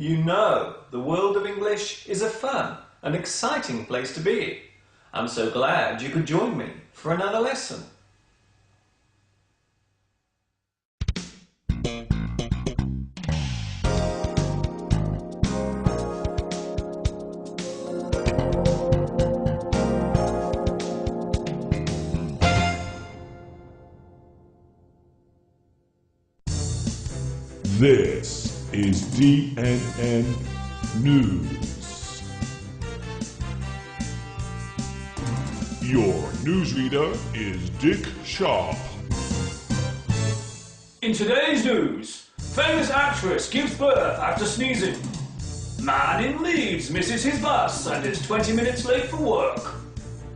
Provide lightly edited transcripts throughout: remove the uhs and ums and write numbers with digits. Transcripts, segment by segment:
You know, the world of English is a fun and exciting place to be. I'm so glad you could join me for another lesson. This is DNN News. Your newsreader is Dick Sharp. In today's news, famous actress gives birth after sneezing. Man in Leeds misses his bus and is 20 minutes late for work.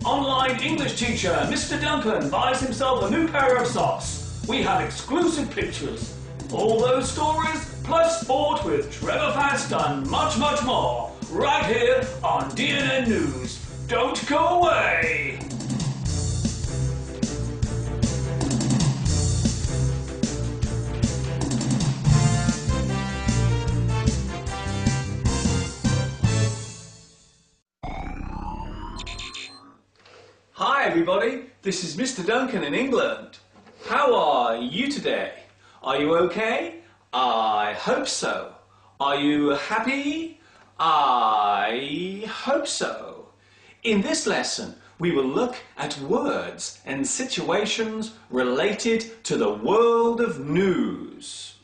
Online English teacher Mr. Duncan buys himself a new pair of socks. We have exclusive pictures. All those stories, plus sport with Trevor Fast and much, much more, right here on DNN News. Don't go away! Hi everybody, this is Mr. Duncan in England. How are you today? Are you okay? I hope so. Are you happy? I hope so. In this lesson, we will look at words and situations related to the world of news.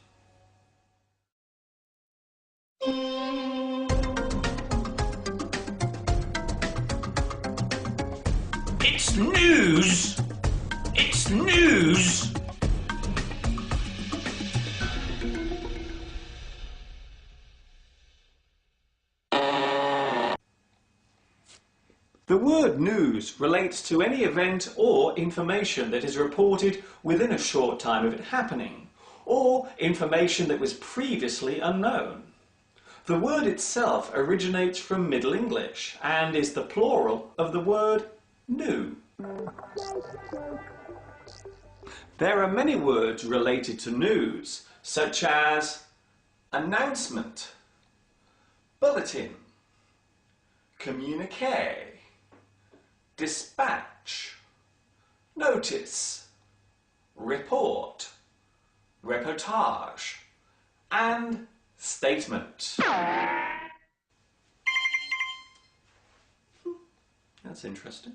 It's news! It's news! The word news relates to any event or information that is reported within a short time of it happening, or information that was previously unknown. The word itself originates from Middle English and is the plural of the word new. There are many words related to news, such as announcement, bulletin, communique, dispatch, notice, report, reportage, and statement. That's interesting.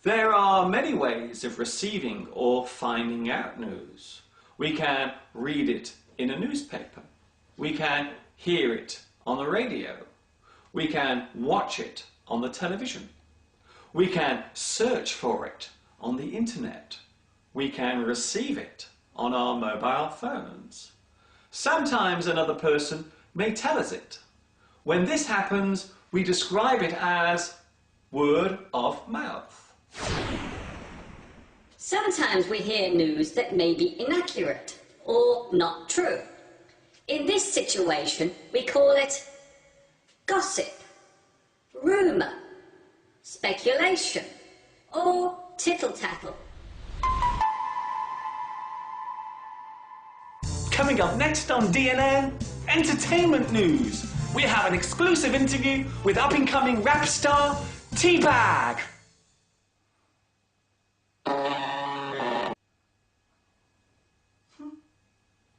There are many ways of receiving or finding out news. We can read it in a newspaper. We can hear it on the radio. We can watch it on the television. We can search for it on the internet. We can receive it on our mobile phones. Sometimes another person may tell us it. When this happens, we describe it as word of mouth. Sometimes we hear news that may be inaccurate or not true. In this situation, we call it gossip, rumour, speculation, or tittle-tattle. Coming up next on DNN, entertainment news. We have an exclusive interview with up-and-coming rap star T-Bag.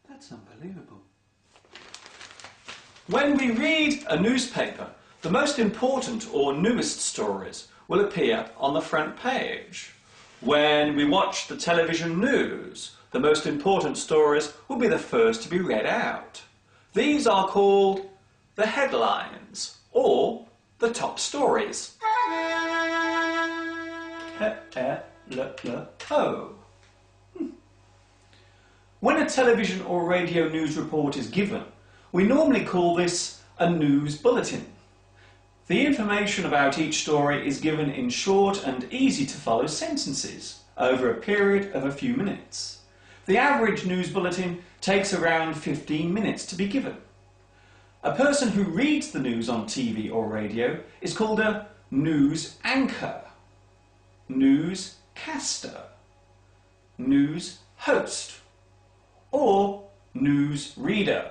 That's unbelievable. When we read a newspaper, the most important or newest stories will appear on the front page. When we watch the television news, the most important stories will be the first to be read out. These are called the headlines or the top stories. When a television or radio news report is given, we normally call this a news bulletin. The information about each story is given in short and easy to follow sentences over a period of a few minutes. The average news bulletin takes around 15 minutes to be given. A person who reads the news on TV or radio is called a news anchor, newscaster, news host, or news reader.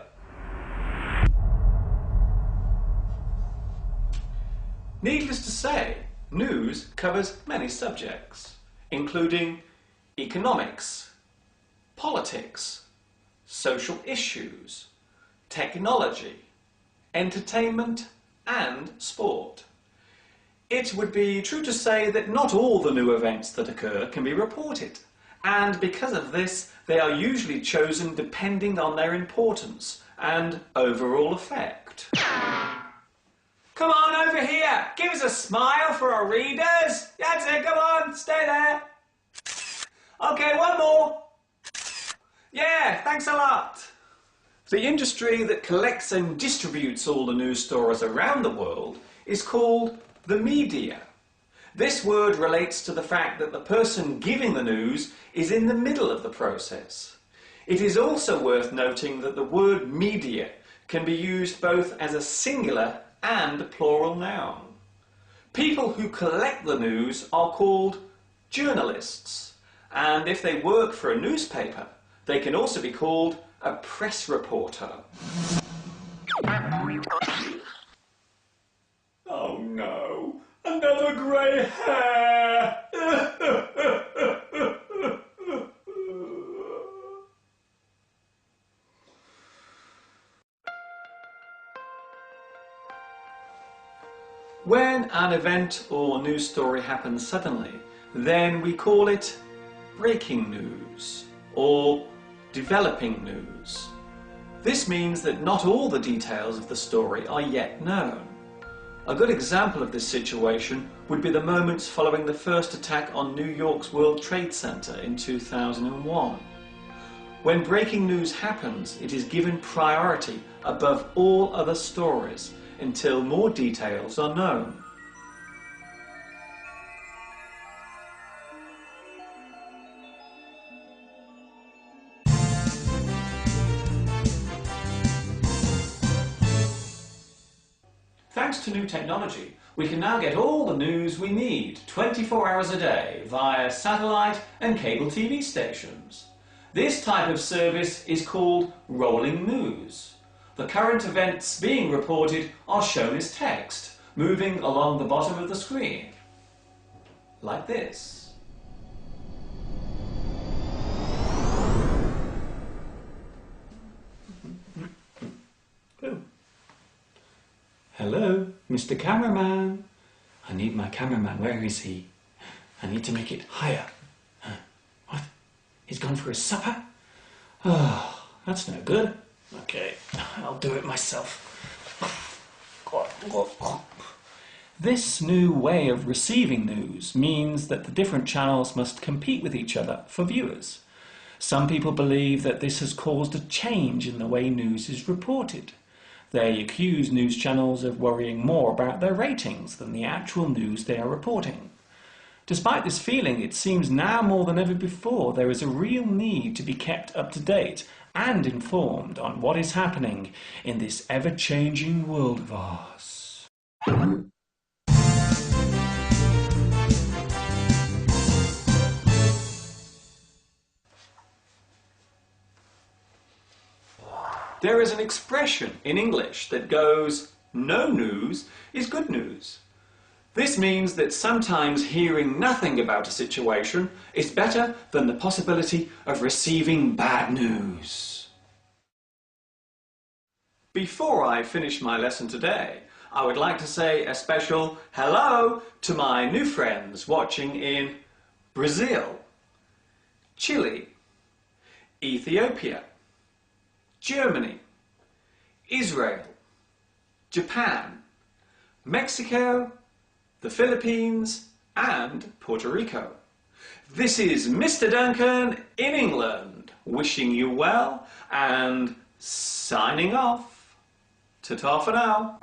Needless to say, news covers many subjects, including economics, politics, social issues, technology, entertainment, and sport. It would be true to say that not all the new events that occur can be reported, and because of this, they are usually chosen depending on their importance and overall effect. Come on over here, give us a smile for our readers. That's it, come on, stay there. Okay, one more. Yeah, thanks a lot. The industry that collects and distributes all the news stories around the world is called the media. This word relates to the fact that the person giving the news is in the middle of the process. It is also worth noting that the word media can be used both as a singular and plural noun. People who collect the news are called journalists, and if they work for a newspaper, they can also be called a press reporter. Oh no, another grey hair! When an event or news story happens suddenly, then we call it breaking news or developing news. This means that not all the details of the story are yet known. A good example of this situation would be the moments following the first attack on New York's World Trade Center in 2001. When breaking news happens, it is given priority above all other stories until more details are known. Thanks to new technology, we can now get all the news we need 24 hours a day via satellite and cable TV stations. This type of service is called rolling news. The current events being reported are shown as text, moving along the bottom of the screen, like this. Oh. Hello, Mr. Cameraman. I need my cameraman. Where is he? I need to make it higher. What? He's gone for his supper? Oh, that's no good. Okay, I'll do it myself. This new way of receiving news means that the different channels must compete with each other for viewers. Some people believe that this has caused a change in the way news is reported. They accuse news channels of worrying more about their ratings than the actual news they are reporting. Despite this feeling, it seems now more than ever before there is a real need to be kept up to date and informed on what is happening in this ever-changing world of ours. There is an expression in English that goes, "No news is good news." This means that sometimes hearing nothing about a situation is better than the possibility of receiving bad news. Before I finish my lesson today, I would like to say a special hello to my new friends watching in Brazil, Chile, Ethiopia, Germany, Israel, Japan, Mexico, the Philippines, and Puerto Rico. This is Mr. Duncan in England, wishing you well and signing off. Ta-ta for now.